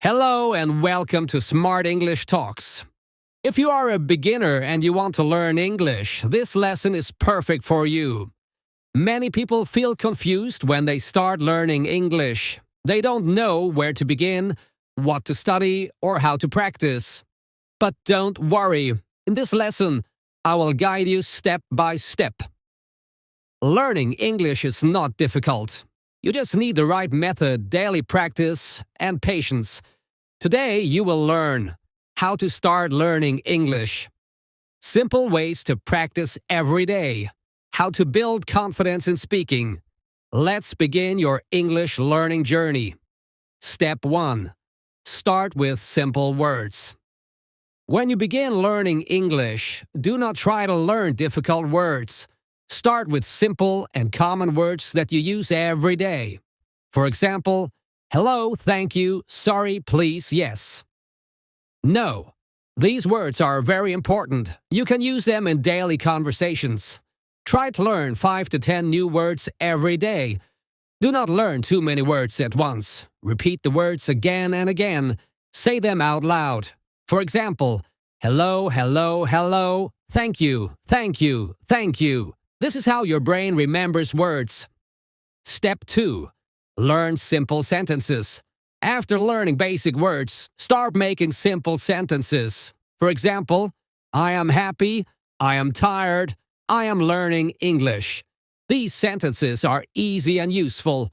Hello and welcome to Smart English Talks. If you are a beginner and you want to learn English, this lesson is perfect for you. Many people feel confused when they start learning English. They don't know where to begin, what to study, or how to practice. But don't worry. In this lesson, I will guide you step by step. Learning English is not difficult. You just need the right method, daily practice, and patience. Today, you will learn how to start learning English. Simple ways to practice every day. How to build confidence in speaking. Let's begin your English learning journey. Step 1. Start with simple words. When you begin learning English, do not try to learn difficult words. Start with simple and common words that you use every day. For example, hello, thank you, sorry, please, yes. No. These words are very important. You can use them in daily conversations. Try to learn 5 to 10 new words every day. Do not learn too many words at once. Repeat the words again and again. Say them out loud. For example, hello, hello, hello, thank you, thank you, thank you. This is how your brain remembers words. Step 2. Learn simple sentences. After learning basic words, start making simple sentences. For example, I am happy, I am tired, I am learning English. These sentences are easy and useful.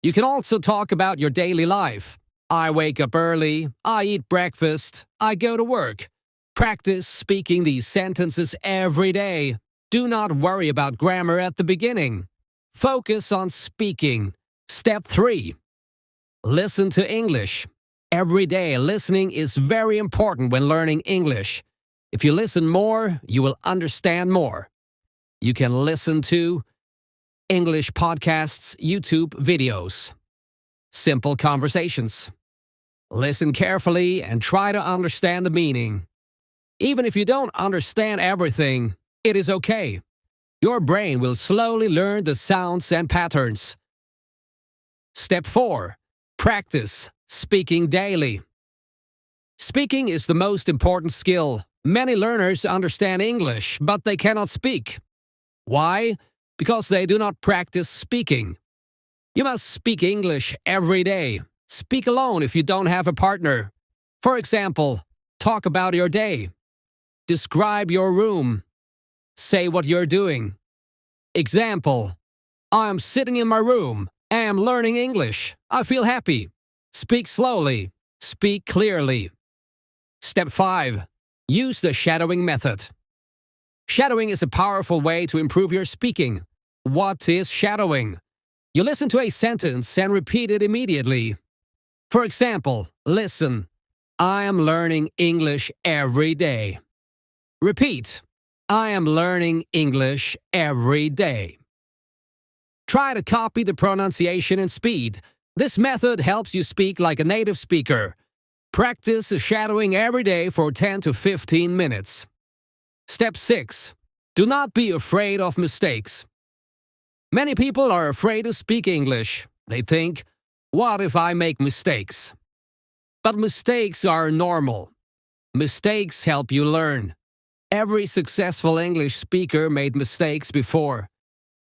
You can also talk about your daily life. I wake up early, I eat breakfast, I go to work. Practice speaking these sentences every day. Do not worry about grammar at the beginning. Focus on speaking. Step 3. Listen to English. Every day, listening is very important when learning English. If you listen more, you will understand more. You can listen to English podcasts, YouTube videos, simple conversations. Listen carefully and try to understand the meaning. Even if you don't understand everything, it is okay. Your brain will slowly learn the sounds and patterns. Step 4. Practice speaking daily. Speaking is the most important skill. Many learners understand English, but they cannot speak. Why? Because they do not practice speaking. You must speak English every day. Speak alone if you don't have a partner. For example, talk about your day. Describe your room. Say what you're doing. Example, I am sitting in my room. I am learning English. I feel happy. Speak slowly. Speak clearly. Step 5. Use the shadowing method. Shadowing is a powerful way to improve your speaking. What is shadowing? You listen to a sentence and repeat it immediately. For example, listen. I am learning English every day. Repeat. I am learning English every day. Try to copy the pronunciation and speed. This method helps you speak like a native speaker. Practice shadowing every day for 10 to 15 minutes. Step 6. Do not be afraid of mistakes. Many people are afraid to speak English. They think, what if I make mistakes? But mistakes are normal. Mistakes help you learn. Every successful English speaker made mistakes before.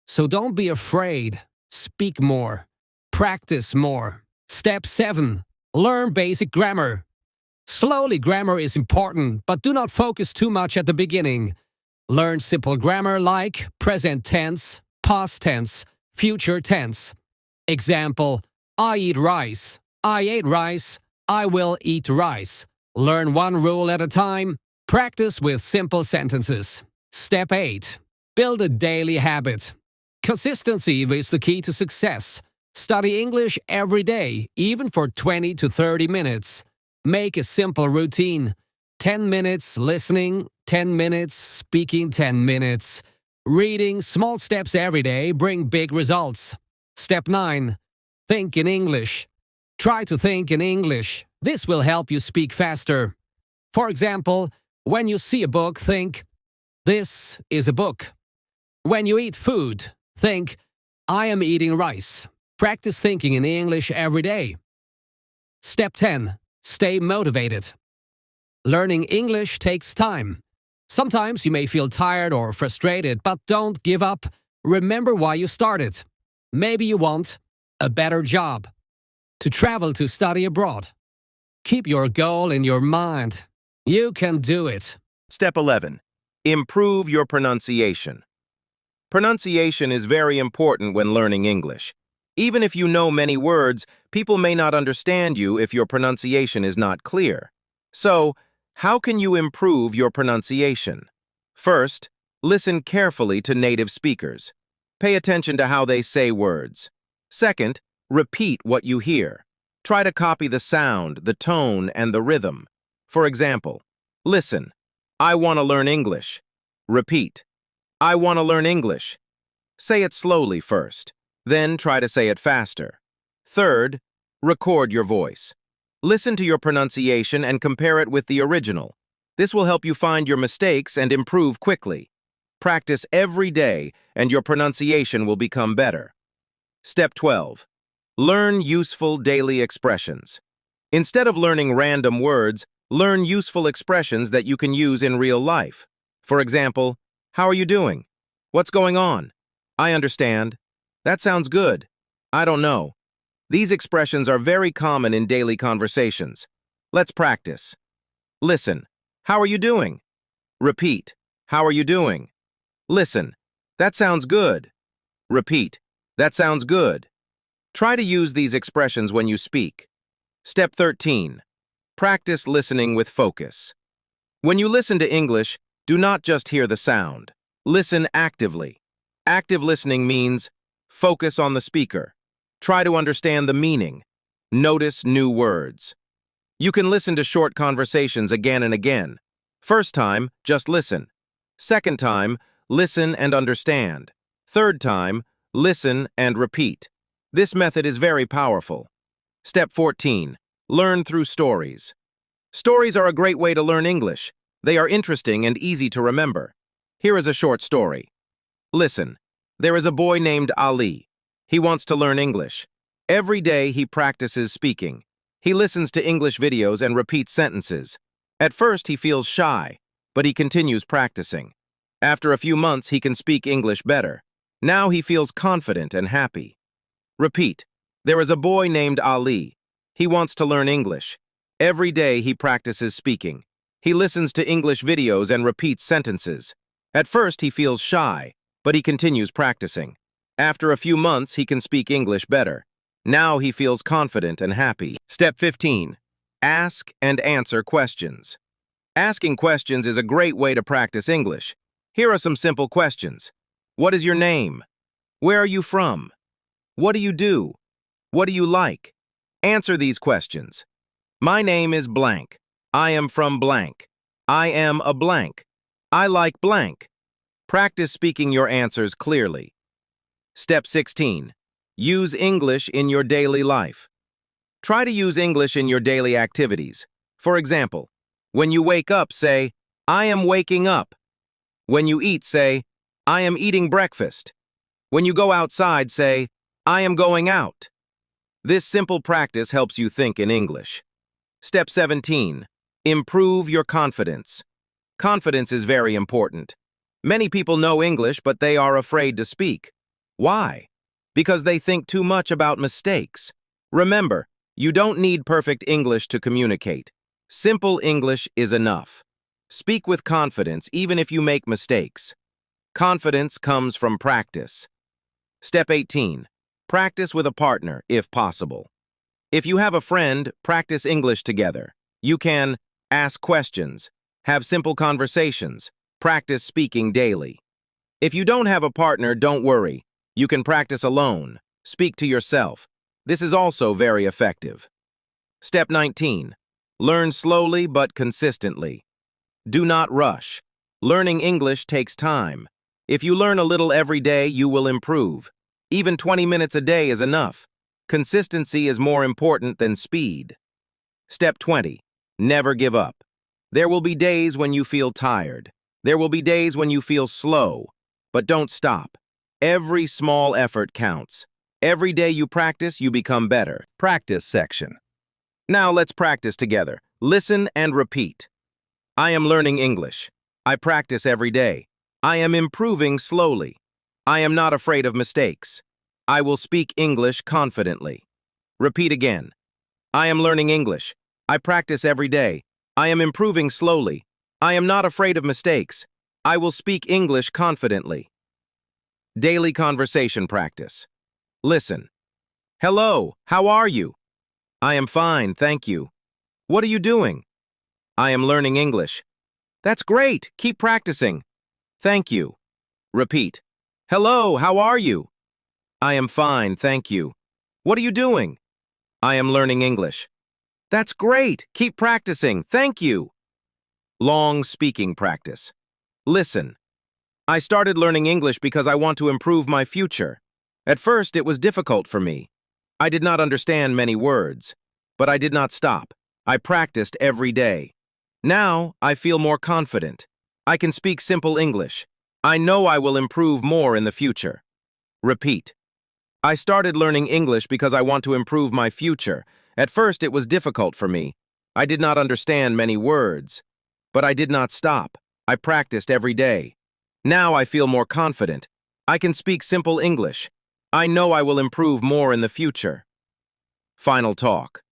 So don't be afraid. Speak more. Practice more. Step 7. Learn basic grammar. Slowly, grammar is important, but do not focus too much at the beginning. Learn simple grammar like present tense, past tense, future tense. Example, I eat rice. I ate rice. I will eat rice. Learn one rule at a time. Practice with simple sentences. Step 8. Build a daily habit. Consistency is the key to success. Study English every day, even for 20 to 30 minutes. Make a simple routine. 10 minutes listening, 10 minutes speaking, 10 minutes. Reading small steps every day bring big results. Step 9. Think in English. Try to think in English. This will help you speak faster. For example, when you see a book, think, this is a book. When you eat food, think, I am eating rice. Practice thinking in English every day. Step 10. Stay motivated. Learning English takes time. Sometimes you may feel tired or frustrated, but don't give up. Remember why you started. Maybe you want a better job, to travel to study abroad. Keep your goal in your mind. You can do it. Step 11. Improve your pronunciation. Pronunciation is very important when learning English. Even if you know many words, people may not understand you if your pronunciation is not clear. So, how can you improve your pronunciation? First, listen carefully to native speakers. Pay attention to how they say words. Second, repeat what you hear. Try to copy the sound, the tone, and the rhythm. For example, listen. I want to learn English. Repeat. I want to learn English. Say it slowly first, then try to say it faster. Third, record your voice. Listen to your pronunciation and compare it with the original. This will help you find your mistakes and improve quickly. Practice every day and your pronunciation will become better. Step 12. Learn useful daily expressions. Instead of learning random words, learn useful expressions that you can use in real life. For example, how are you doing? What's going on? I understand. That sounds good. I don't know. These expressions are very common in daily conversations. Let's practice. Listen. How are you doing? Repeat. How are you doing? Listen. That sounds good. Repeat. That sounds good. Try to use these expressions when you speak. Step 13. Practice listening with focus. When you listen to English, do not just hear the sound. Listen actively. Active listening means focus on the speaker. Try to understand the meaning. Notice new words. You can listen to short conversations again and again. First time, just listen. Second time, listen and understand. Third time, listen and repeat. This method is very powerful. Step 14. Learn through stories. Stories are a great way to learn English. They are interesting and easy to remember. Here is a short story. Listen. There is a boy named Ali. He wants to learn English. Every day he practices speaking. He listens to English videos and repeats sentences. At first he feels shy, but he continues practicing. After a few months he can speak English better. Now he feels confident and happy. Repeat. There is a boy named Ali. He wants to learn English. Every day he practices speaking. He listens to English videos and repeats sentences. At first he feels shy, but he continues practicing. After a few months, he can speak English better. Now he feels confident and happy. Step 15. Ask and answer questions. Asking questions is a great way to practice English. Here are some simple questions. What is your name? Where are you from? What do you do? What do you like? Answer these questions. My name is blank. I am from blank. I am a blank. I like blank. Practice speaking your answers clearly. Step 16. Use English in your daily life. Try to use English in your daily activities. For example, when you wake up, say, I am waking up. When you eat, say, I am eating breakfast. When you go outside, say, I am going out. This simple practice helps you think in English. Step 17. Improve your confidence. Confidence is very important. Many people know English, but they are afraid to speak. Why? Because they think too much about mistakes. Remember, you don't need perfect English to communicate. Simple English is enough. Speak with confidence even if you make mistakes. Confidence comes from practice. Step 18. Practice with a partner, if possible. If you have a friend, practice English together. You can ask questions, have simple conversations, practice speaking daily. If you don't have a partner, don't worry. You can practice alone. Speak to yourself. This is also very effective. Step 19. Learn slowly but consistently. Do not rush. Learning English takes time. If you learn a little every day, you will improve. Even 20 minutes a day is enough. Consistency is more important than speed. Step 20. Never give up. There will be days when you feel tired. There will be days when you feel slow. But don't stop. Every small effort counts. Every day you practice, you become better. Practice section. Now let's practice together. Listen and repeat. I am learning English. I practice every day. I am improving slowly. I am not afraid of mistakes. I will speak English confidently. Repeat again. I am learning English. I practice every day. I am improving slowly. I am not afraid of mistakes. I will speak English confidently. Daily conversation practice. Listen. Hello, how are you? I am fine, thank you. What are you doing? I am learning English. That's great, keep practicing. Thank you. Repeat. Hello, how are you? I am fine, thank you. What are you doing? I am learning English. That's great, keep practicing, thank you. Long speaking practice. Listen. I started learning English because I want to improve my future. At first, it was difficult for me. I did not understand many words, but I did not stop. I practiced every day. Now, I feel more confident. I can speak simple English. I know I will improve more in the future. Repeat. I started learning English because I want to improve my future. At first, it was difficult for me. I did not understand many words, but I did not stop. I practiced every day. Now I feel more confident. I can speak simple English. I know I will improve more in the future. Final talk.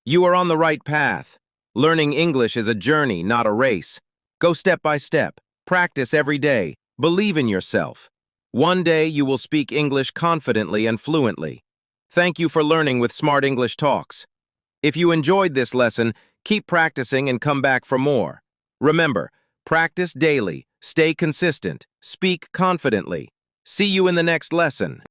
You are on the right path. Learning English is a journey, not a race. Go step by step. Practice every day. Believe in yourself. One day you will speak English confidently and fluently. Thank you for learning with Smart English Talks. If you enjoyed this lesson, keep practicing and come back for more. Remember, practice daily, stay consistent, speak confidently. See you in the next lesson.